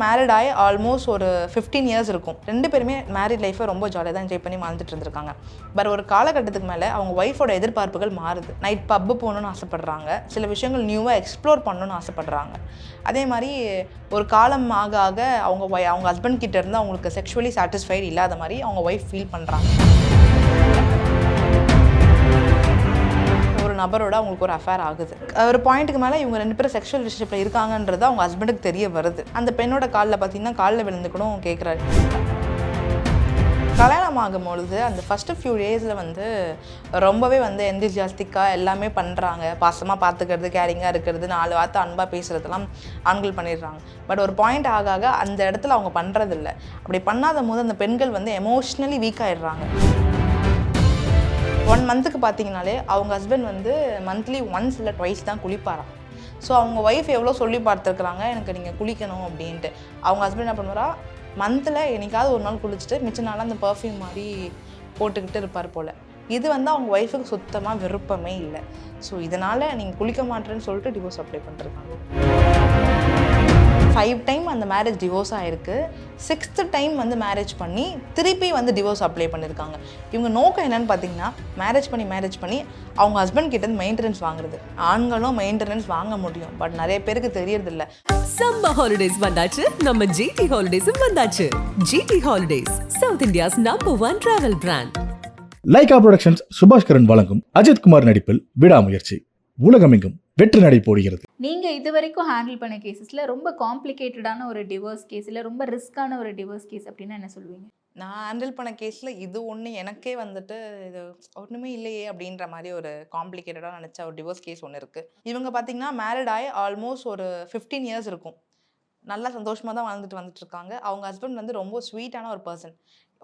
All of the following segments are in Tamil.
மேரிட் ஆகி ஆல்மோஸ்ட் ஒரு 15 இயர்ஸ் இருக்கும். 2 பேருமே மேரிட் லைஃப்பை ரொம்ப ஜாலியாக தான் என்ஜாய் பண்ணி வாழ்ந்துட்டு இருந்திருக்காங்க. பட் ஒரு காலகட்டத்துக்கு மேலே அவங்க ஒய்ஃபோட எதிர்பார்ப்புகள் மாறுது. நைட் பப்பு போகணுன்னு ஆசைப்படுறாங்க, சில விஷயங்கள் நியூவாக எக்ஸ்ப்ளோர் பண்ணணுன்னு ஆசைப்படுறாங்க. அதே மாதிரி ஒரு காலம் ஆக ஆக அவங்க ஹஸ்பண்ட் கிட்ட இருந்து அவங்களுக்கு செக்ஷுவலி சாட்டிஸ்ஃபைடு இல்லாத மாதிரி அவங்க ஒய்ஃப் ஃபீல் பண்ணுறாங்க. ஒரு நபரோட அவங்களுக்கு ஒரு அஃபேர் ஆகுது. ஒரு பாயிண்ட்டுக்கு மேலே இவங்க 2 பேரும் செக்ஷுவல் ரிலேஷன்ஷிப்பில் இருக்காங்கன்றது அவங்க ஹஸ்பண்டுக்கு தெரிய வருது. அந்த பெண்ணோட காலில் பார்த்தீங்கன்னா காலில் விழுந்து கூட கேட்குறாரு. கல்யாணம் ஆகும்பொழுது அந்த ஃபஸ்ட்டு ஃபியூ டேஸில் ரொம்பவே எந்தூசியாஸ்டிக்காக எல்லாமே பண்ணுறாங்க. பாசமாக பார்த்துக்கிறது, கேரிங்காக இருக்கிறது, 4 வார்த்தை அன்பாக பேசுகிறதெல்லாம் ஆண்கள் பண்ணிடுறாங்க. பட் ஒரு பாயிண்ட் ஆக ஆக அந்த இடத்துல அவங்க பண்ணுறதில்ல. அப்படி பண்ணாத போது அந்த பெண்கள் எமோஷ்னலி வீக் ஆகிடுறாங்க. 1 மந்த்துக்கு பார்த்தீங்கனாலே அவங்க ஹஸ்பண்ட் மந்த்லி ஒன்ஸ் இல்லை ட்வைஸ் தான் குளிப்பாராம். ஸோ அவங்க ஒய்ஃப் எவ்வளோ சொல்லி பார்த்துருக்குறாங்க, எனக்கு நீங்கள் குளிக்கணும் அப்படின்ட்டு. அவங்க ஹஸ்பண்ட் என்ன பண்ணுவாரா, மந்தில் என்னைக்காவது ஒரு நாள் குளிச்சுட்டு மிச்ச நாளாக அந்த பர்ஃப்யூம் மாதிரி போட்டுக்கிட்டு இருப்பார் போல். இது அவங்க ஒய்ஃபுக்கு சுத்தமாக விருப்பமே இல்லை. ஸோ இதனால் நீங்கள் குளிக்க மாட்டேன்னு சொல்லிட்டு டிவோர்ஸ் அப்ளை பண்ணிருக்காங்க. 5 டைம் அந்த மேரேஜ் டிவோர்ஸ் ஆகிருக்கு. 6th டைம் மேரேஜ் பண்ணி திருப்பி டிவோர்ஸ் அப்ளை பண்ணியிருக்காங்க. இவங்க நோக்கம் என்னென்னு பார்த்தீங்கன்னா, மேரேஜ் பண்ணி அவங்க ஹஸ்பண்ட் கிட்டேருந்து மெயின்டெனன்ஸ் வாங்குறது. ஆண்களும் மெயின்டெனன்ஸ் வாங்க முடியும், பட் நிறைய பேருக்கு தெரியறதில்ல. சம்மர் ஹாலிடேஸ் வந்தாச்சு, நம்ம ஜிடி ஹாலிடேஸும் வந்தாச்சு. GT holidays, South India's number 1 travel brand. Lyca Productions Subaskaran வழங்கும் அஜித் குமார் நடிப்பில் விடாமுயற்சி உலகமெங்கும் வெற்றி நடை போடுகிறது. நீங்க இதுவரைக்கும் ஹேண்டில் பண்ண கேசஸ்ல ரொம்ப காம்ப்ளிகேட்டடான ஒரு டிவோர்ஸ் கேஸ், இல்லை ரொம்ப ரிஸ்கான ஒரு டிவோர்ஸ் கேஸ் அப்படின்னா என்ன சொல்லுவீங்க? நான் ஹேண்டில் பண்ண கேஸில் இது ஒன்று எனக்கே இது ஒன்றுமே இல்லையே அப்படின்ற மாதிரி ஒரு காம்ப்ளிகேட்டடாக நினச்ச ஒரு டிவோர்ஸ் கேஸ் ஒன்று இருக்குது. இவங்க பார்த்தீங்கன்னா மேரிட் ஆகி ஆல்மோஸ்ட் ஒரு 15 இயர்ஸ் இருக்கும். நல்லா சந்தோஷமாக தான் வந்துட்டு இருக்காங்க. அவங்க ஹஸ்பண்ட் ரொம்ப ஸ்வீட்டான ஒரு பர்சன்.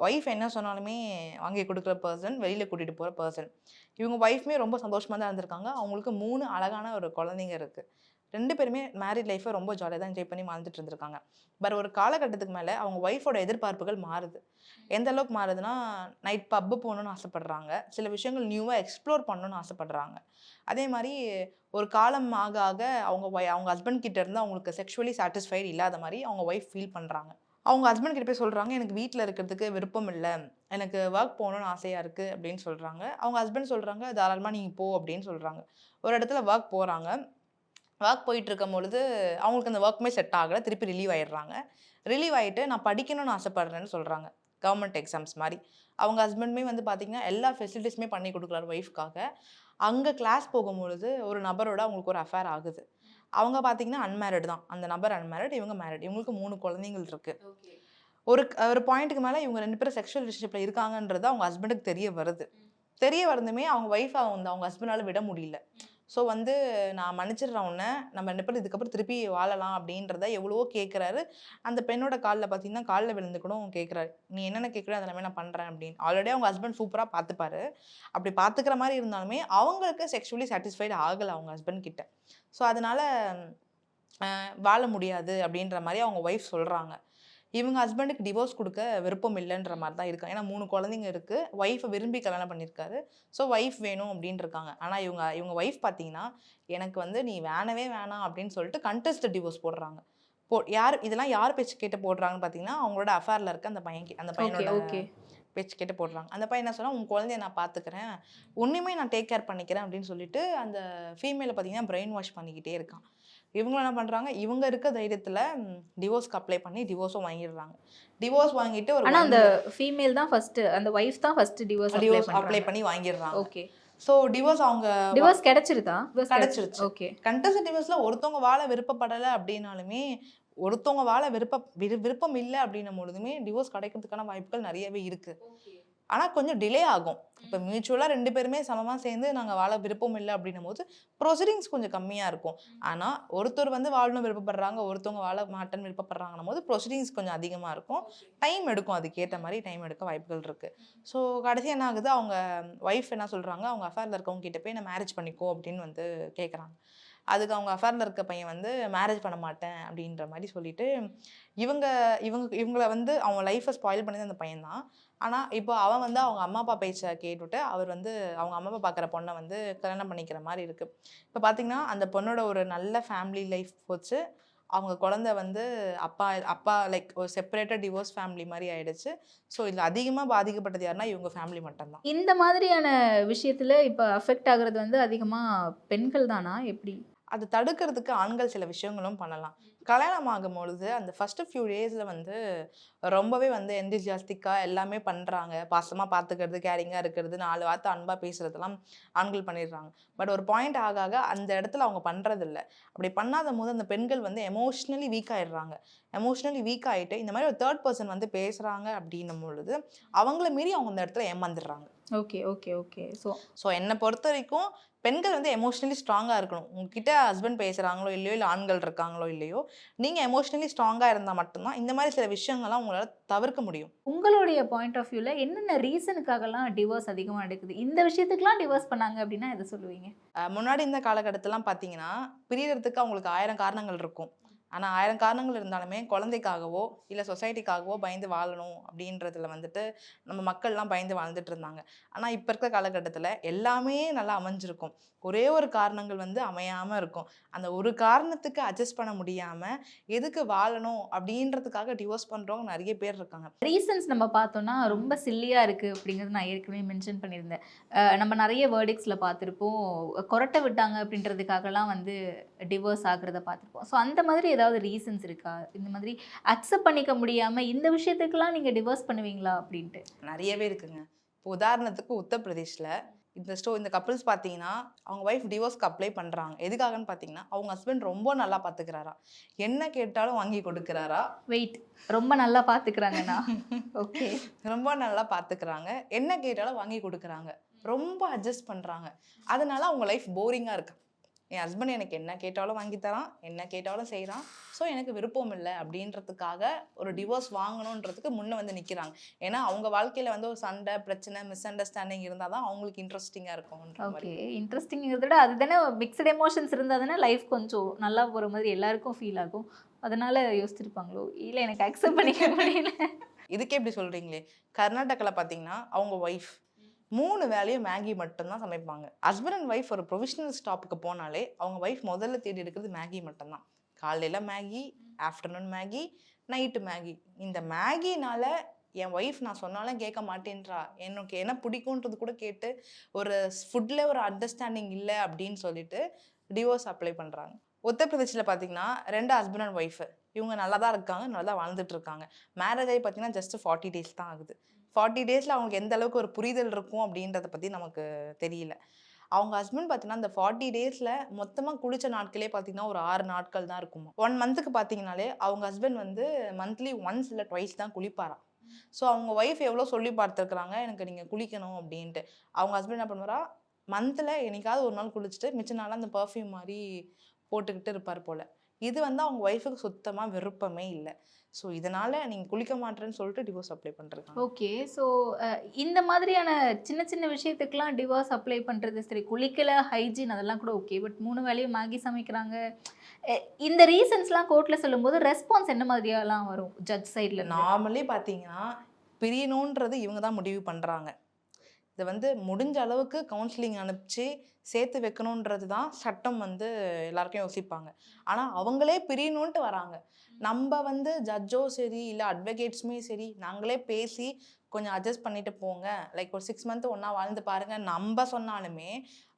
ஒய்ஃப் என்ன சொன்னாலுமே வாங்கி கொடுக்குற பர்சன், வெளியில் கூட்டிகிட்டு போகிற பர்சன். இவங்க ஒய்ஃப்மே ரொம்ப சந்தோஷமாக தான் இருந்திருக்காங்க. அவங்களுக்கு 3 அழகான ஒரு குழந்தைங்க இருக்குது. 2 பேருமே மேரிட் லைஃப்பை ரொம்ப ஜாலியாக தான் என்ஜாய் பண்ணி வாழ்ந்துட்டு இருந்திருக்காங்க. பட் ஒரு காலகட்டத்துக்கு மேலே அவங்க ஒய்ஃபோட எதிர்பார்ப்புகள் மாறுது. எந்த அளவுக்கு மாறுதுன்னா, நைட் பப்பு போகணுன்னு ஆசைப்படுறாங்க, சில விஷயங்கள் நியூவாக எக்ஸ்ப்ளோர் பண்ணணுன்னு ஆசைப்படுறாங்க. அதே மாதிரி ஒரு காலம் ஆக ஆக அவங்க ஹஸ்பண்ட் கிட்ட இருந்து அவங்களுக்கு செக்ஷுவலி சாட்டிஸ்ஃபைடு இல்லாத மாதிரி அவங்க ஒய்ஃப் ஃபீல் பண்ணுறாங்க. அவங்க ஹஸ்பண்ட் கிட்ட போய் சொல்கிறாங்க, எனக்கு வீட்டில் இருக்கிறதுக்கு விருப்பம் இல்லை, எனக்கு ஒர்க் போகணுன்னு ஆசையாக இருக்குது அப்படின்னு சொல்கிறாங்க. அவங்க ஹஸ்பண்ட் சொல்கிறாங்க, தாராளமாக நீங்கள் போ அப்படின்னு சொல்கிறாங்க. ஒரு இடத்துல ஒர்க் போகிறாங்க. ஒர்க் போயிட்டு இருக்கும் பொழுது அவங்களுக்கு அந்த ஒர்க்குமே செட் ஆகலை. திருப்பி ரிலீவ் ஆகிடுறாங்க. ரிலீவ் ஆகிட்டு நான் படிக்கணும்னு ஆசைப்பட்றேன்னு சொல்கிறாங்க. கவர்மெண்ட் எக்ஸாம்ஸ் மாதிரி. அவங்க ஹஸ்பண்டுமே பார்த்திங்கன்னா எல்லா ஃபெசிலிட்டிஸுமே பண்ணி கொடுக்குறாரு ஒய்ஃப்காக. அங்கே கிளாஸ் போகும்பொழுது ஒரு நபரோட அவங்களுக்கு ஒரு அஃபேர் ஆகுது. அவங்க பார்த்தீங்கன்னா அன்மேரிட் தான். அந்த நபர் அன்மேரிட், இவங்க மேரிட். இவங்களுக்கு 3 குழந்தைகள் இருக்குது. ஒரு பாயிண்ட்டுக்கு மேலே இவங்க 2 பேரும் செக்ஷுவல் ரிலேஷன்ஷிப்பில் இருக்காங்கன்றது அவங்க ஹஸ்பண்டுக்கு தெரிய வருது. தெரிய வருதுமே அவங்க ஒய்ஃபை அவங்க ஹஸ்பண்டால் விட முடியல. ஸோ நான் மன்னிச்சிடுறேன் உன்னை, நம்ம 2 பேரும் இதுக்கப்புறம் திருப்பி வாழலாம் அப்படின்றத எவ்வளவோ கேட்குறாரு. அந்த பெண்ணோட காலில் பார்த்தீங்கன்னா காலில் விழுந்து கூட கேட்குறாரு, நீ என்னென்ன கேட்குறோ அதெல்லாமே நான் பண்ணுறேன் அப்படின்னு. ஆல்ரெடி அவங்க ஹஸ்பண்ட் சூப்பராக பார்த்துப்பாரு. அப்படி பார்த்துக்கிற மாதிரி இருந்தாலுமே அவங்களுக்கு செக்ஷுவலி சாட்டிஸ்ஃபைடு ஆகலை அவங்க ஹஸ்பண்ட் கிட்ட. ஸோ அதனால் வாழ முடியாது அப்படின்ற மாதிரி அவங்க ஒய்ஃப் சொல்கிறாங்க. இவங்க ஹஸ்பண்டுக்கு டிவோர்ஸ் கொடுக்க விருப்பம் இல்லைன்ற மாதிரி தான் இருக்காங்க. ஏன்னா 3 குழந்தைங்க இருக்குது. ஒய்ஃபை விரும்பி கல்யாணம் பண்ணியிருக்காரு. ஸோ ஒய்ஃப் வேணும் அப்படின்ட்டு இருக்காங்க. ஆனால் இவங்க ஒய்ஃப் பார்த்தீங்கன்னா, எனக்கு நீ வேணவே வேணாம் அப்படின்னு சொல்லிட்டு கண்டெஸ்ட் டிவோர்ஸ் போடுறாங்க. இதெல்லாம் யார் பேச்சு கேட்டு போடுறாங்கன்னு பார்த்தீங்கன்னா, அவங்களோட அஃபேரில் இருக்க அந்த பையனோட பேச்சு கேட்டு போடுறாங்க. அந்த பையன் என்ன சொன்னால், உங்கள் குழந்தைய நான் பார்த்துக்கிறேன், ஒன்றுமே நான் டேக் கேர் பண்ணிக்கிறேன் அப்படின்னு சொல்லிட்டு அந்த ஃபீமேலை பார்த்தீங்கன்னா பிரெயின் வாஷ் பண்ணிக்கிட்டே இருக்கான். இவங்களும் என்ன பண்ணுறாங்க, இவங்க இருக்க தைரியத்தில் டிவோர்ஸ்க்கு அப்ளை பண்ணி டிவோர்ஸும் வாங்கிடுறாங்க. டிவோர்ஸ் வாங்கிட்டு ஆனால் அந்த ஃபீமேல் தான் ஃபஸ்ட்டு, அந்த ஒய்ஃப் தான் ஃபஸ்ட்டு டிவோர்ஸ் அப்ளை பண்ணி வாங்கிடுறாங்க. ஓகே. ஸோ டிவோர்ஸ் கிடைச்சிருச்சு. ஓகே. கண்டெஸ்ட் டிவோர்ஸில் ஒருத்தவங்க வாழ விருப்பப்படலை அப்படின்னாலுமே, ஒருத்தவங்க வாழ விருப்பம் இல்லை அப்படின்னும் பொழுதுமே டிவோர்ஸ் கிடைக்கிறதுக்கான வாய்ப்புகள் நிறையவே இருக்குது. ஆனால் கொஞ்சம் டிலே ஆகும். இப்போ மியூச்சுவலாக 2 பேருமே சமமாக சேர்ந்து நாங்கள் வாழ விருப்பம் இல்லை அப்படின்னும் போது ப்ரொசீடிங்ஸ் கொஞ்சம் கம்மியாக இருக்கும். ஆனால் ஒருத்தர் வாழணும் விருப்பப்படுறாங்க, ஒருத்தவங்க வாழ மாட்டேன்னு விருப்பப்படுறாங்கன்னும் போது ப்ரொசீடிங்ஸ் கொஞ்சம் அதிகமாக இருக்கும். டைம் எடுக்கும், அதுக்கேற்ற மாதிரி டைம் எடுக்க வாய்ப்புகள் இருக்குது. ஸோ கடைசி என்ன ஆகுது, அவங்க ஒய்ஃப் என்ன சொல்கிறாங்க, அவங்க அஃபேரில் இருக்கவங்க கிட்ட போய் நான் மேரேஜ் பண்ணிக்கோ அப்படின்னு கேட்குறாங்க. அதுக்கு அவங்க அஃபேரில் இருக்க பையன் மேரேஜ் பண்ண மாட்டேன் அப்படின்ற மாதிரி சொல்லிட்டு இவங்களை அவங்க லைஃப்பை ஸ்பாயில் பண்ணது அந்த பையன் தான். ஆனால் இப்போ அவன் அவங்க அம்மா அப்பா பேச்சை கேட்டுவிட்டு அவர் அவங்க அம்மா அப்பா பார்க்குற பொண்ணை கல்யாணம் பண்ணிக்கிற மாதிரி இருக்குது. இப்போ பார்த்தீங்கன்னா அந்த பொண்ணோட ஒரு நல்ல ஃபேமிலி லைஃப் போச்சு. அவங்க குழந்தை வந்து அப்பா அப்பா லைக் ஒரு செப்பரேட்டட் டிவோர்ஸ் ஃபேமிலி மாதிரி ஆயிடுச்சு. ஸோ இதில் அதிகமாக பாதிக்கப்பட்டது யாருன்னா இவங்க ஃபேமிலி மட்டும்தான். இந்த மாதிரியான விஷயத்துல இப்ப அஃபெக்ட் ஆகுறது வந்து அதிகமா பெண்கள் தானா எப்படி? அது தடுக்கிறதுக்கு ஆண்கள் சில விஷயங்களும் பண்ணலாம். கல்யாணம் ஆகும்பொழுது அந்த ஃபர்ஸ்ட் ஃபியூ டேஸில் வந்து ரொம்பவே வந்து எந்தூசியாஸ்டிக்காக எல்லாமே பண்ணுறாங்க. பாசமாக பார்த்துக்கிறது, கேரிங்காக இருக்கிறது, 4 வார்த்தை அன்பாக பேசுறதெல்லாம் ஆண்கள் பண்ணிடுறாங்க. பட் ஒரு பாயிண்ட் ஆக ஆக அந்த இடத்துல அவங்க பண்ணுறதில்ல. அப்படி பண்ணாத போது அந்த பெண்கள் வந்து எமோஷ்னலி வீக் ஆயிடுறாங்க. எமோஷ்னலி வீக் ஆகிட்டு இந்த மாதிரி ஒரு தேர்ட் பர்சன் வந்து பேசுகிறாங்க அப்படின்னும் பொழுது அவங்கள மீறி அவங்க அந்த இடத்துல ஏமாந்துடுறாங்க. Okay, okay, okay. ஸோ என்னை பொறுத்த வரைக்கும் பெண்கள் வந்து எமோஷ்னலி ஸ்ட்ராங்காக இருக்கணும். உங்ககிட்ட ஹஸ்பண்ட் பேசுகிறாங்களோ இல்லையோ, இல்லை ஆண்கள் இருக்காங்களோ இல்லையோ, நீங்கள் எமோஷ்னலி ஸ்ட்ராங்காக இருந்தால் மட்டும்தான் இந்த மாதிரி சில விஷயங்கள்லாம் உங்களால் தவிர்க்க முடியும். உங்களுடைய பாயிண்ட் ஆஃப் வியூல என்னென்ன ரீசனுக்காகலாம் டிவோர்ஸ் அதிகமா நடக்குது? இந்த விஷயத்துக்குலாம் டிவோர்ஸ் பண்ணாங்க அப்படின்னா எத சொல்லுவீங்க? முன்னாடி இந்த காலகட்டத்திலலாம் பார்த்தீங்கன்னா, பிரியறதுக்கு அவங்களுக்கு 1000 காரணங்கள் இருக்கும். ஆனால் 1000 காரணங்கள் இருந்தாலுமே குழந்தைக்காகவோ இல்லை சொசைட்டிக்காகவோ பயந்து வாழணும் அப்படின்றதுல வந்துட்டு நம்ம மக்கள்லாம் பயந்து வாழ்ந்துட்டு இருந்தாங்க. ஆனால் இப்போ இருக்க காலகட்டத்தில் எல்லாமே நல்லா அமைஞ்சிருக்கும். ஒரே ஒரு காரணங்கள் வந்து அமையாமல் இருக்கும். அந்த ஒரு காரணத்துக்கு அட்ஜஸ்ட் பண்ண முடியாமல் எதுக்கு வாழணும் அப்படின்றதுக்காக டிவோர்ஸ் பண்ணுறவங்க நிறைய பேர் இருக்காங்க. ரீசன்ஸ் நம்ம பார்த்தோம்னா ரொம்ப சில்லியா இருக்கு அப்படிங்கிறது நான் ஏற்கனவே மென்ஷன் பண்ணியிருந்தேன். நம்ம நிறைய வேர்டிக்ஸ்ல பார்த்துருப்போம். கொரட்டை விட்டாங்க அப்படின்றதுக்காகலாம் வந்து டிவோர்ஸ் ஆகுறத பார்த்துருப்போம். ஸோ அந்த மாதிரி ஏதாவது ரீசன்ஸ் இருக்கா? இந்த மாதிரி அக்செப்ட் பண்ணிக்க முடியாம இந்த விஷயத்துக்குலாம் நீங்க டிவோர்ஸ் பண்ணுவீங்களா அப்படின்ட்டு? நிறையவே இருக்குங்க. இப்போ உதாரணத்துக்கு உத்தரப்பிரதேஷில் இந்த கப்புள்ஸ் பார்த்தீங்கன்னா அவங்க ஒய்ஃப் டிவோர்ஸ்க்கு அப்ளை பண்ணுறாங்க. எதுக்காகன்னு பார்த்தீங்கன்னா அவங்க ஹஸ்பண்ட் ரொம்ப நல்லா பார்த்துக்கிறாரா, என்ன கேட்டாலும் வாங்கி கொடுக்குறாரா. வெயிட், ரொம்ப நல்லா பார்த்துக்கிறாங்கண்ணா. ஓகே. ரொம்ப நல்லா பார்த்துக்கிறாங்க, என்ன கேட்டாலும் வாங்கி கொடுக்குறாங்க, ரொம்ப அட்ஜஸ்ட் பண்ணுறாங்க. அதனால அவங்க லைஃப் போரிங்காக இருக்கு. என் ஹஸ்பண்ட் எனக்கு என்ன கேட்டாலும் வாங்கி தரான், என்ன கேட்டாலும் செய்கிறான், ஸோ எனக்கு விருப்பம் இல்லை அப்படின்றதுக்காக ஒரு டிவோர்ஸ் வாங்கணுன்றதுக்கு முன்னே வந்து நிற்கிறாங்க. ஏன்னா அவங்க வாழ்க்கையில் வந்து ஒரு சண்டை, பிரச்சனை, மிஸ் அண்டர்ஸ்டாண்டிங் இருந்தால் தான் அவங்களுக்கு இன்ட்ரெஸ்டிங்காக இருக்கும். ஓகே, இன்ட்ரெஸ்டிங்கிறத விட அதுதானே மிக்சட் எமோஷன்ஸ் இருந்தால் தானே லைஃப் கொஞ்சம் நல்லா போகிற மாதிரி எல்லாருக்கும் ஃபீல் ஆகும். அதனால யோசிச்சிருப்பாங்களோ, இல்லை எனக்கு அக்செப்ட் பண்ணிக்க முடியல. இதுக்கே இப்படி சொல்கிறீங்களே, கர்நாடகாவில் பார்த்தீங்கன்னா அவங்க ஒய்ஃப் 3 வேளையும் மேகி மட்டும்தான் சமைப்பாங்க. ஹஸ்பண்ட் அண்ட் ஒய்ஃப் ஒரு ப்ரொஃபஷனல் ஸ்டாப்புக்கு போனாலே அவங்க ஒய்ஃப் முதல்ல தேடி எடுக்கிறது மேகி மட்டும்தான். காலையில் Maggi, afternoon Maggi, night Maggi. இந்த மேகினால என் ஒய்ஃப் நான் சொன்னாலும் கேட்க மாட்டேன்றா, எனக்கு என்ன பிடிக்குன்றது கூட கேட்டு ஒரு ஃபுட்டில் ஒரு அண்டர்ஸ்டாண்டிங் இல்லை அப்படின்னு சொல்லிட்டு டிவோர்ஸ் அப்ளை பண்ணுறாங்க. உத்தரப்பிரதேசில் பார்த்தீங்கன்னா 2 ஹஸ்பண்ட் அண்ட் ஒய்ஃபு இவங்க நல்லா தான் இருக்காங்க, நல்லா தான் வாழ்ந்துட்டு இருக்காங்க. மேரேஜ் ஆகி பார்த்தீங்கன்னா ஜஸ்ட் 40 டேஸ் தான் ஆகுது. 40 டேஸில் அவங்களுக்கு எந்த அளவுக்கு ஒரு புரிதல் இருக்கும் அப்படின்றத பற்றி நமக்கு தெரியல. அவங்க ஹஸ்பண்ட் பார்த்தீங்கன்னா அந்த 40 டேஸில் மொத்தமாக குளிச்ச நாட்களே பார்த்தீங்கன்னா ஒரு 6 நாட்கள் தான் இருக்குமா. 1 மந்த்துக்கு பார்த்தீங்கனாலே அவங்க ஹஸ்பண்ட் வந்து மந்த்லி ஒன்ஸ் இல்லை ட்வைஸ் தான் குளிப்பாராம். ஸோ அவங்க ஒய்ஃப் எவ்வளோ சொல்லி பார்த்துருக்குறாங்க, எனக்கு நீங்கள் குளிக்கணும் அப்படின்ட்டு. அவங்க ஹஸ்பண்ட் என்ன பண்ணுவாரா, மந்தில் என்னைக்காவது ஒரு நாள் குளிச்சுட்டு மிச்ச நாளாக அந்த பர்ஃப்யூம் மாதிரி போட்டுக்கிட்டு இருப்பார் போல். இது வந்து அவங்க ஒய்ஃபுக்கு சுத்தமாக விருப்பமே இல்லை. ஸோ இதனால் நீங்கள் குளிக்க மாட்டேன்னு சொல்லிட்டு டிவோர்ஸ் அப்ளை பண்ணுறாங்க. ஓகே. ஸோ இந்த மாதிரியான சின்ன சின்ன விஷயத்துக்கெலாம் டிவோர்ஸ் அப்ளை பண்ணுறது சரி, குளிக்கலை, ஹைஜீன் அதெல்லாம் கூட ஓகே. பட் 3 வேளையும் மேகி சமைக்கிறாங்க, இந்த ரீசன்ஸ்லாம் கோர்ட்டில் சொல்லும்போது ரெஸ்பான்ஸ் என்ன மாதிரியெல்லாம் வரும் ஜட்ஜ் சைடில்? நார்மலி பார்த்தீங்கன்னா பிரியணுன்றது இவங்க தான் முடிவு பண்ணுறாங்க. இதை வந்து முடிஞ்ச அளவுக்கு கவுன்சிலிங் அனுப்பிச்சு சேர்த்து வைக்கணுன்றது தான் சட்டம் வந்து எல்லாருக்கும் யோசிப்பாங்க. ஆனால் அவங்களே பிரியணுன்ட்டு வராங்க. நம்ம வந்து ஜட்ஜோ சரி இல்லை அட்வொகேட்ஸுமே சரி நாங்களே பேசி கொஞ்சம் அட்ஜஸ்ட் பண்ணிட்டு போங்க, லைக் ஒரு 6 மந்த் ஒன்றா வாழ்ந்து பாருங்க நம்ம சொன்னாலுமே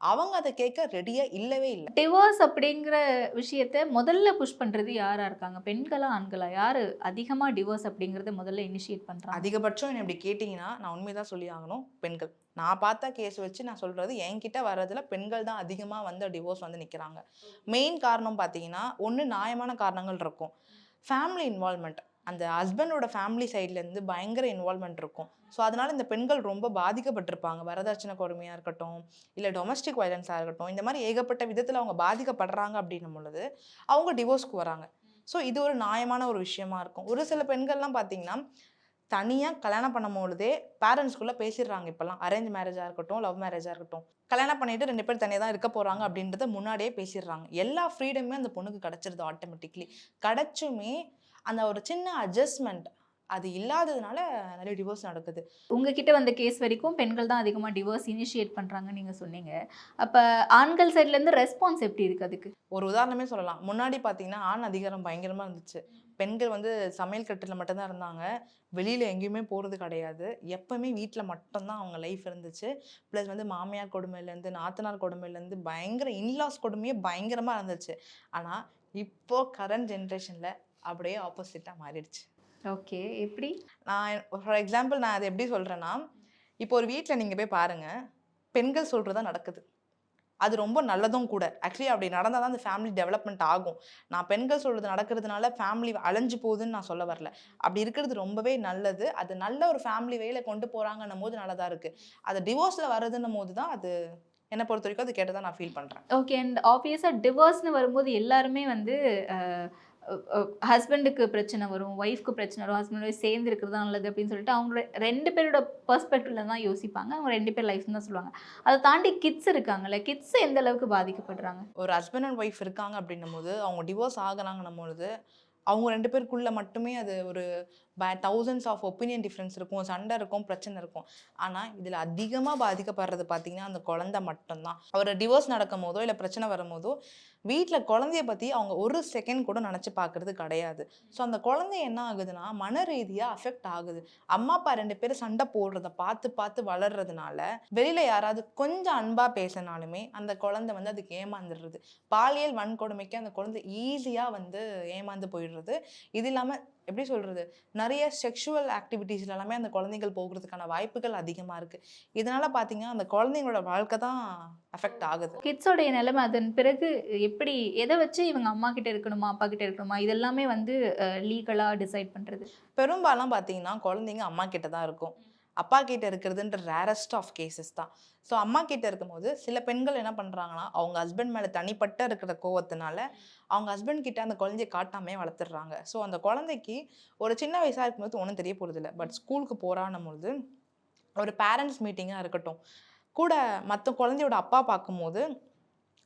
அவங்க அதை கேட்க ரெடியாக இல்லவே இல்லை. டிவோர்ஸ் அப்படிங்கிற விஷயத்த முதல்ல புஷ் பண்ணுறது யாராக இருக்காங்க? பெண்களா, ஆண்களா? யார் அதிகமாக டிவோர்ஸ் அப்படிங்கிறத முதல்ல இனிஷியேட் பண்ணுறாங்க? அதிகபட்சம் என்ன இப்படி கேட்டிங்கன்னா நான் உண்மைதான் சொல்லி ஆகணும், பெண்கள். நான் பார்த்த கேஸ் வச்சு நான் சொல்கிறது, என்கிட்ட வர்றதுல பெண்கள் தான் அதிகமாக வந்து டிவோர்ஸ் வந்து நிற்கிறாங்க. மெயின் காரணம் பார்த்தீங்கன்னா ஒன்று நியாயமான காரணங்கள் இருக்கும். ஃபேமிலி இன்வால்மெண்ட், அந்த ஹஸ்பண்டோட ஃபேமிலி சைட்லேருந்து பயங்கர இன்வால்மெண்ட் இருக்கும். ஸோ அதனால் இந்த பெண்கள் ரொம்ப பாதிக்கப்பட்டிருப்பாங்க. வரதட்சணை கொடுமையாக இருக்கட்டும், இல்லை டொமஸ்டிக் வயலன்ஸாக இருக்கட்டும், இந்த மாதிரி ஏகப்பட்ட விதத்தில் அவங்க பாதிக்கப்படுறாங்க அப்படின்னும் பொழுது அவங்க டிவோர்ஸ்க்கு வராங்க. ஸோ இது ஒரு நியாயமான ஒரு விஷயமா இருக்கும். ஒரு சில பெண்கள்லாம் பார்த்தீங்கன்னா தனியாக கல்யாணம் பண்ணும் பொழுதே பேரண்ட்ஸ்குள்ளே பேசிடுறாங்க. இப்போல்லாம் அரேஞ்ச் மேரேஜாக இருக்கட்டும், லவ் மேரேஜாக இருக்கட்டும், கல்யாணம் பண்ணிட்டு 2 பேர் தனியாக தான் இருக்க போகிறாங்க அப்படின்றத முன்னாடியே பேசிடுறாங்க. எல்லா ஃப்ரீடமே அந்த பொண்ணுக்கு கிடச்சிருது ஆட்டோமேட்டிக்லி. கிடச்சுமே அந்த ஒரு சின்ன அட்ஜஸ்ட்மெண்ட், அது இல்லாததுனால நிறைய டிவோர்ஸ் நடக்குது. உங்ககிட்ட வந்த கேஸ் வரைக்கும் பெண்கள் தான் அதிகமா டிவோர்ஸ் இனிஷியேட் பண்றாங்கன்னு நீங்க சொன்னீங்க. அப்ப ஆண்கள் சைடுல இருந்து ரெஸ்பான்ஸ் எப்படி இருக்கு அதுக்கு? ஒரு உதாரணமே சொல்லலாம். முன்னாடி பார்த்தீங்கன்னா, ஆண் அதிகாரம் பயங்கரமா இருந்துச்சு. பெண்கள் வந்து சமையல் கட்டுல மட்டும் தான் இருந்தாங்க. வெளியில எங்கேயுமே போறது கிடையாது. எப்பவுமே வீட்ல மட்டும் தான் அவங்க லைஃப் இருந்துச்சு. ப்ளஸ் வந்து மாமியார் கொடுமையிலேருந்து, நாத்தனார் கொடுமையிலேருந்து பயங்கர இன்லாஸ் கொடுமையே பயங்கரமா இருந்துச்சு. ஆனா, இப்போ கரண்ட் ஜெனரேஷன்ல அப்படியே ஆப்போசிட்டா மாறிடுச்சு. ஓகே. எப்படி? ஃபார் எக்ஸாம்பிள் நான் அத எப்படி சொல்றேன்னா, இப்போ ஒரு வீட்ல நீங்க போய் பாருங்க. பெண்கள் சொல்றது தான் நடக்குது. அது ரொம்ப நல்லதும் கூட. ஆக்சுவலி அப்படி நடந்தா தான் அந்த ஃபேமிலி டெவலப்மெண்ட் ஆகும். நான் பெண்கள் சொல்றது நடக்கிறதுனால ஃபேமிலி அழிஞ்சு போகுதுன்னு நான் சொல்ல வரல. அப்படி இருக்கிறது ரொம்பவே நல்லது. அது நல்ல ஒரு ஃபேமிலி வேல கொண்டு போறாங்கன்னும்போது நல்லதா இருக்கு. அது டிவோர்ஸ்ல வருதுன்னும்போது தான் அது என்ன பொறுத்தவரைக்கும் அது கெட்டதா நான் ஃபீல் பண்றேன். ஓகே. அண்ட் ஆப்வியஸா டிவோர்ஸ்ன்னு வரும்போது எல்லாருமே வந்து அ ஹஸ்பண்டுக்கு பிரச்சனை வரும், ஒய்ஃப்க்கு பிரச்சனை வரும், ஹஸ்பண்ட் ஒய்ஃப் சேர்ந்து இருக்கிறது தான் நல்லது அப்படின்னு சொல்லிட்டு அவங்க 2 பேரோட பெர்ஸ்பெக்டிவ்ல தான் யோசிப்பாங்க. அவங்க 2 பேர் லைஃப்னு தான் சொல்லுவாங்க. அதை தாண்டி கிட்ஸ் இருக்காங்கல்ல, கிட்ஸ் எந்த அளவுக்கு பாதிக்கப்படுறாங்க? ஒரு ஹஸ்பண்ட் அண்ட் ஒய்ஃப் இருக்காங்க அப்படின்னும்போது, அவங்க டிவோர்ஸ் ஆகுறாங்கன்னும்பொழுது, அவங்க 2 பேருக்குள்ள மட்டுமே அது ஒரு தௌசண்ட்ஸ் ஆஃப் ஒப்பீனியன் டிஃபரன்ஸ் இருக்கும். சண்டை இருக்கும், பிரச்சனை இருக்கும். ஆனா, இதுல அதிகமா பாதிக்கப்படுறது பார்த்தீங்கன்னா, அந்த குழந்தை மட்டும் தான். ஒரு டிவோர்ஸ் நடக்கும்போதோ, இல்ல பிரச்சனை வரும்போதோ, வீட்ல குழந்தைய பத்தி அவங்க ஒரு செகண்ட் கூட நெனச்சு பார்க்கறது கிடையாது. ஸோ, அந்த குழந்தை என்ன ஆகுதுன்னா, மன ரீதியா அஃபெக்ட் ஆகுது. அம்மா, அப்பா 2 பேரும் சண்டை போடுறத பார்த்து, பார்த்து வளர்றதுனால, வெளியில யாராவது கொஞ்சம் அன்பா பேசினாலுமே, அந்த குழந்தை வந்து அதுக்கு ஏமாந்துடுறது. பாலியல் வன்கொடுமைக்கு அந்த குழந்தை ஈஸியா வந்து ஏமாந்து போயிடுறது. இது இல்லாம எப்படி சொல்றது? நெறைய செக்ஷுவல் ஆக்டிவிட்டீஸ்ல எல்லாமே அந்த குழந்தைகள் போகுறதுக்கான வாய்ப்புகள் அதிகமா இருக்கு. இதனால பார்த்தீங்கன்னா, அந்த குழந்தைங்களோட வாழ்க்கை தான் அஃபெக்ட் ஆகுது. கிட்ஸோடைய நிலைமை அதன் பிறகு எப்படி எதை வச்சு இவங்க அம்மா கிட்ட இருக்கணுமா, அப்பா கிட்ட இருக்கணுமா, இதெல்லாமே வந்து லீகலா டிசைட் பண்றது? பெரும்பாலும் பார்த்தீங்கன்னா, குழந்தைங்க அம்மா கிட்ட தான் இருக்கும். அப்பா கிட்ட இருக்கிறதுன்ற ரேரஸ்ட் ஆஃப் கேஸஸ் தான். ஸோ அம்மா கிட்ட இருக்கும்போது, சில பெண்கள் என்ன பண்றாங்கன்னா, அவங்க ஹஸ்பண்ட் மேல தனிப்பட்ட இருக்கிற கோவத்தினால, அவங்க ஹஸ்பண்ட் கிட்ட அந்த குழந்தைய காட்டாமயே வளர்த்துடுறாங்க. ஸோ அந்த குழந்தைக்கு ஒரு சின்ன வயசா இருக்கும்போது ஒண்ணும் தெரிய போறதில்ல. பட் ஸ்கூலுக்கு போறான்னும்பொழுது, ஒரு பேரண்ட்ஸ் மீட்டிங்கா இருக்கட்டும், கூட மத்த குழந்தையோட அப்பா பார்க்கும்போது,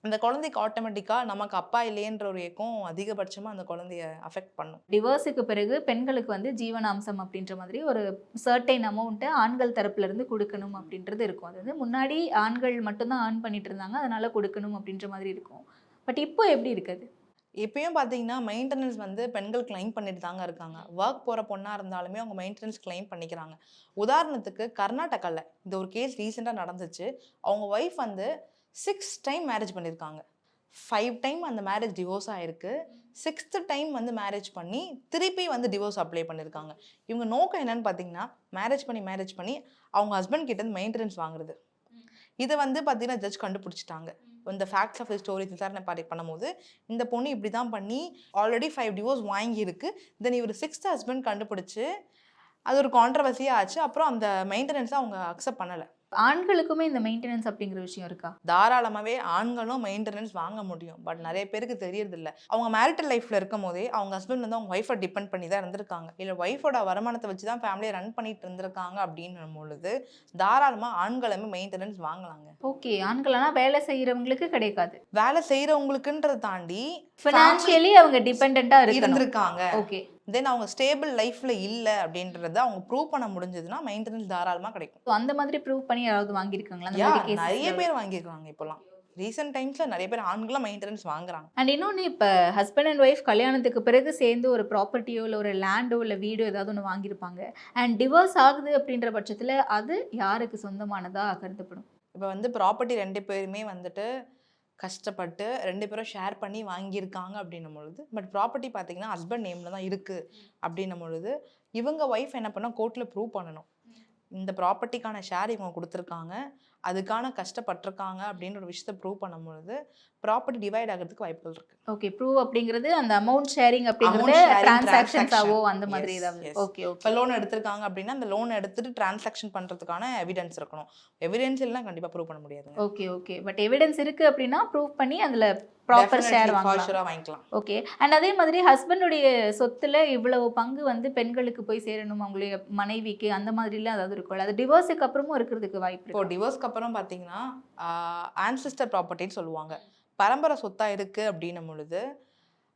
அந்த குழந்தைக்கு ஆட்டோமேட்டிக்கா நமக்கு அப்பா இல்லையேன்ற ஒரு ஏக்கம் அதிகபட்சமா அந்த குழந்தைய அஃபெக்ட் பண்ணும். டிவோர்ஸுக்கு பிறகு பெண்களுக்கு வந்து ஜீவனாம்சம் அப்படின்ற மாதிரி ஒரு சர்டைன் அமௌண்ட்டை ஆண்கள் தரப்புல இருந்து கொடுக்கணும் அப்படின்றது இருக்கும். அது வந்து முன்னாடி ஆண்கள் மட்டும்தான் ஏர்ன் பண்ணிட்டு இருந்தாங்க, அதனால கொடுக்கணும் அப்படின்ற மாதிரி இருக்கும். பட் இப்போ எப்படி இருக்குது? இப்பயும் பார்த்தீங்கன்னா, மெயின்டனன்ஸ் வந்து பெண்கள் கிளைம் பண்ணிட்டு தாங்க இருக்காங்க. வொர்க் போற பொண்ணா இருந்தாலுமே அவங்க மெயின்டனன்ஸ் கிளைம் பண்ணிக்கிறாங்க. உதாரணத்துக்கு கர்நாடகால இந்த ஒரு கேஸ் ரீசென்ட்டா நடந்துச்சு. அவங்க ஒய்ஃப் வந்து 6 டைம் மேரேஜ் பண்ணியிருக்காங்க. 5 டைம் அந்த மேரேஜ் டிவோர்ஸ் ஆயிருக்கு. 6த் டைம் வந்து மேரேஜ் பண்ணி, திருப்பி வந்து டிவோர்ஸ் அப்ளை பண்ணியிருக்காங்க. இவங்க நோக்கம் என்னன்னு பார்த்தீங்கன்னா, மேரேஜ் பண்ணி அவங்க ஹஸ்பண்ட் கிட்ட இருந்து மெயின்டனன்ஸ் வாங்குறது. இத வந்து பார்த்தீங்கன்னா, ஜட்ஜ் கண்டுபிடிச்சுட்டாங்க. இந்த ஃபேக்ட்ஸ் ஆஃப் தி ஸ்டோரி விசாரணை பண்ணும்போது, இந்த பொண்ணு இப்படி தான் பண்ணி ஆல்ரெடி 5 டிவோர்ஸ் வாங்கியிருக்கு. தென் இவரு 6த் ஹஸ்பண்ட் கண்டுபிடிச்சு, அது ஒரு கான்ட்ரோவர்சியா ஆச்சு. அப்புறம் அந்த மெயின்டனன்ஸ அவங்க அக்செப்ட் பண்ணல. ஆண்களுக்குமே இந்த மெயின்டெனன்ஸ் அப்படிங்கிற விஷயம் இருக்கா? தாராளமாவே ஆண்களும் மெயின்டனன்ஸ் வாங்க முடியும். பட் நெறைய பேருக்கு தெரியறதில்ல. அவங்க மேரிட்டல் லைஃப்ல இருக்கும்போதே, அவங்க ஹஸ்பண்ட் வந்து அவங்க ஒய்ஃப டிபெண்ட் பண்ணி தான் இருந்திருக்காங்க. இல்ல ஒய்ஃபோட வருமானத்த வச்சு தான் ஃபேமிலிய ரன் பண்ணிட்டு இருந்திருக்காங்க அப்படின்னும் பொழுது, தாராளமா ஆண்களுமே மெயின்டனன்ஸ் வாங்கலாங்க. ஓகே. ஆண்கள் ஆனா வேலை செய்யறவங்களுக்கு கிடைக்காது. வேலை செய்றவங்களுக்குன்றத தாண்டி ஃபினான்ஷியலி அவங்க டிபெண்டன்ட்டா இருக்கணும். இருந்திருக்காங்க. ஓகே. தென் அவங்க ஸ்டேபிள் லைஃப்ல இல்ல அப்படின்றத அவங்க ப்ரூவ் பண்ண முடிஞ்சதுன்னா, மெயின்டனன்ஸ் தாராளமா கிடைக்கும். ஸோ அந்த மாதிரி ப்ரூவ் பண்ணி யாராவது வாங்கியிருக்காங்களா? அந்த யா மாதிரி கேசஸ் நெறைய பேர் வாங்கியிருக்காங்க இப்போலாம். ரீசென்ட் டைம்ஸ்ல நெறைய பேர் ஆண்களும் மெயின்டனன்ஸ் வாங்குறாங்க. அண்ட் இன்னொன்று இப்போ ஹஸ்பண்ட் அண்ட் ஒய்ஃப் கல்யாணத்துக்கு பிறகு சேர்ந்து ஒரு ப்ராப்பர்ட்டியோ இல்லை ஒரு லேண்டோ இல்லை வீடோ ஏதாவது ஒன்று வாங்கியிருப்பாங்க. அண்ட் டிவோர்ஸ் ஆகுது அப்படின்ற பட்சத்தில் அது யாருக்கு சொந்தமானதா கருதப்படும்? இப்ப வந்து ப்ராப்பர்ட்டி 2 பேருமே வந்துட்டு கஷ்டப்பட்டு 2 பேரும் ஷேர் பண்ணி வாங்கியிருக்காங்க அப்படின்னும் பொழுது, பட் ப்ராப்பர்ட்டி பார்த்தீங்கன்னா ஹஸ்பண்ட் நேம்ல தான் இருக்கு அப்படின்னும் பொழுது, இவங்க ஒய்ஃப் என்ன பண்ணா கோர்ட்ல ப்ரூவ் பண்ணணும். இந்த ப்ராப்பர்ட்டிக்கான ஷேர் இவங்க குடுத்துருக்காங்க. அதுக்கான கஷ்டப்பட்டுருக்காங்க அப்படின்ற ஒரு விஷயத்த ப்ரூவ் பண்ணும்பொழுது, ப்ராப்பர்ட்டி டிவைட் ஆகுறதுக்கு வாய்ப்புகள் இருக்கு. ஓகே. ப்ரூவ் அப்படிங்கிறது அந்த அமௌண்ட் ஷேரிங் அப்படிங்கிறது அமௌண்ட் ஷேரிங் டிரான்சாக்ஷன்ஸாவோ அந்த டிரான்சாக்ஷன். மாதிரி எஸ், ஏதாவது. எஸ். ஓகே, இப்ப ஓகே. லோன் எடுத்திருக்காங்க அப்படின்னா, அந்த லோன் எடுத்துட்டு டிரான்சாக்ஷன் பண்றதுக்கான எவிடன்ஸ் இருக்கணும். எவிடன்ஸ் இல்லனா கண்டிப்பா ப்ரூவ் பண்ண முடியாதுங்க. Okay, okay. பட் எவிடன்ஸ் இருக்கு அப்படின்னா ப்ரூவ் பண்ணி அதுல ப்ராப்பர் ஷேர் டெஃபினெட்லி ஃபார் வாங்கலாம். ஷூரா வாங்கிக்கலாம். ஓகே. அண்ட் அதே மாதிரி ஹஸ்பண்டுடைய சொத்துல இவ்வளவு பங்கு வந்து பெண்களுக்கு போய் சேரணும், அவங்களுடைய மனைவிக்கு, அந்த மாதிரிலாம் ஏதாவது இருக்கும்ல? அது டிவோர்ஸுக்கு அப்புறமும் இருக்கிறதுக்கு வாய்ப்பு இப்போ இருக்கு. டிவோர்ஸ்க்கு அப்புறம் பார்த்தீங்கன்னா, ஆன்சிஸ்டர் ப்ராப்பர்ட்டின்னு சொல்லுவாங்க. பரம்பரை சொத்தா இருக்கு அப்படின்னும் பொழுது,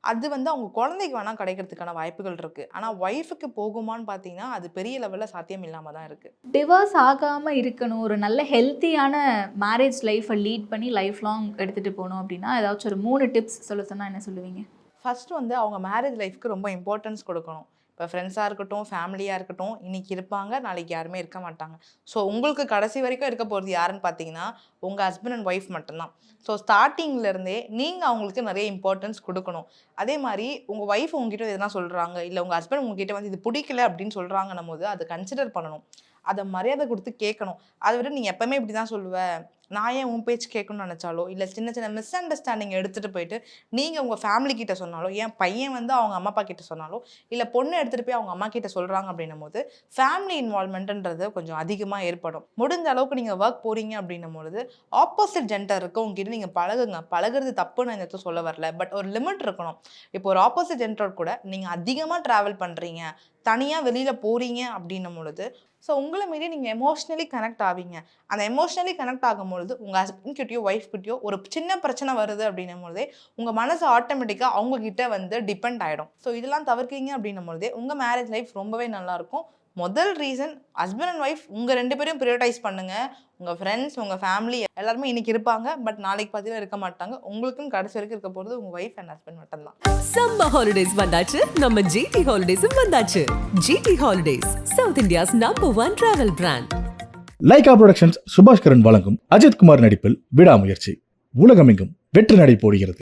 அது வந்து அவங்க குழந்தைக்கு வேணால் கிடைக்கிறதுக்கான வாய்ப்புகள் இருக்குது. ஆனால் ஒய்ஃபுக்கு போகுமான்னு பார்த்தீங்கன்னா அது பெரிய லெவலில் சாத்தியம் இல்லாமல் தான் இருக்குது. டிவோர்ஸ் ஆகாமல் இருக்கணும், ஒரு நல்ல ஹெல்த்தியான மேரேஜ் லைஃப்பை லீட் பண்ணி லைஃப் லாங் எடுத்துகிட்டு போகணும் அப்படின்னா ஏதாச்சும் ஒரு 3 டிப்ஸ் சொல்ல சொன்னால் என்ன சொல்லுவீங்க? ஃபர்ஸ்ட் வந்து அவங்க மேரேஜ் லைஃப்க்கு ரொம்ப இம்பார்ட்டன்ஸ் கொடுக்கணும். இப்போ ஃப்ரெண்ட்ஸாக இருக்கட்டும், ஃபேமிலியாக இருக்கட்டும், இன்னைக்கு இருப்பாங்க, நாளைக்கு யாருமே இருக்க மாட்டாங்க. ஸோ உங்களுக்கு கடைசி வரைக்கும் இருக்க போகிறது யாருன்னு பார்த்தீங்கன்னா உங்கள் ஹஸ்பண்ட் அண்ட் ஒய்ஃப் மட்டும்தான். ஸோ ஸ்டார்டிங்லேருந்தே நீங்கள் அவங்களுக்கு நிறைய இம்பார்ட்டன்ஸ் கொடுக்கணும். அதே மாதிரி உங்கள் ஒய்ஃப் உங்ககிட்ட எதனா சொல்கிறாங்க, இல்லை உங்கள் ஹஸ்பண்ட் உங்ககிட்ட வந்து இது பிடிக்கல அப்படின்னு சொல்கிறாங்கன்னும் போது அதை கன்சிடர் பண்ணணும். அதை மரியாதை கொடுத்து கேட்கணும். அதை விட நீங்கள் எப்போவுமே இப்படி தான் சொல்லுவேன், நான் ஏன் உன் பேச்சு கேட்கணும்னு நினச்சாலோ, இல்லை சின்ன சின்ன மிஸ் அண்டர்ஸ்டாண்டிங் எடுத்துகிட்டு போயிட்டு நீங்கள் உங்கள் ஃபேமிலி கிட்ட சொன்னாலோ, என் பையன் வந்து அவங்க அம்மா அப்பா கிட்ட சொன்னாலோ, இல்லை பொண்ணு எடுத்துகிட்டு போய் அவங்க அம்மா கிட்ட சொல்கிறாங்க அப்படின்னும் போது ஃபேமிலி இன்வால்மெண்ட்ன்றது கொஞ்சம் அதிகமாக ஏற்படும். முடிஞ்ச அளவுக்கு நீங்கள் ஒர்க் போகிறீங்க அப்படின்னும் பொழுது ஆப்போசிட் ஜெண்டர் இருக்கவங்ககிட்ட நீங்கள் பழகுங்க. பழகுறது தப்பு நான் இந்த இடத்துல சொல்ல வரல, பட் ஒரு லிமிட் இருக்கணும். இப்போ ஒரு ஆப்போசிட் ஜெண்டர் கூட நீங்கள் அதிகமாக ட்ராவல் பண்ணுறீங்க, தனியாக வெளியில் போகிறீங்க அப்படின்னும் பொழுது ஸோ உங்களை மீறி நீங்கள் எமோஷ்னலி கனெக்ட் ஆவீங்க. அந்த எமோஷ்னலி கனெக்ட் ஆகும்பொழுது உங்கள் ஹஸ்பண்ட் கிட்டயோ ஒய்ஃப் கிட்டயோ ஒரு சின்ன பிரச்சனை வருது அப்படின்னும் பொழுதே உங்கள் மனசு ஆட்டோமேட்டிக்காக அவங்கக்கிட்ட வந்து டிபெண்ட் ஆகிடும். ஸோ இதெல்லாம் தவிர்க்கிறீங்க அப்படின்னும் பொழுதே உங்கள் மேரேஜ் லைஃப் ரொம்பவே நல்லாயிருக்கும். முதல் ரீசன் ஹஸ்பண்ட் அண்ட் ஒய்ஃப் உங்கள் 2 பேரையும் ப்ரியோரிட்டைஸ் பண்ணுங்கள். உங்கள் ஃப்ரெண்ட்ஸ், உங்கள் ஃபேமிலி எல்லாருமே இன்றைக்கி இருப்பாங்க, பட் நாளைக்கு பார்த்தீங்கன்னா இருக்க மாட்டாங்க. உங்களுக்கும் கடைசி வரைக்கும் இருக்க போகிறது உங்கள் ஒய்ஃப் அண்ட் ஹஸ்பண்ட் மட்டும்தான். சம்மர் ஹாலிடேஸ் வந்தாச்சு, நம்ம ஜிடி ஹாலிடேஸும் வந்தாச்சு. GT holidays, South India's #1 travel brand. Lyca Productions Subaskaran வழங்கும் அஜித்குமார் நடிப்பில் விடாமுயற்சி உலகமெங்கும் வெற்றி நடை போடுகிறது.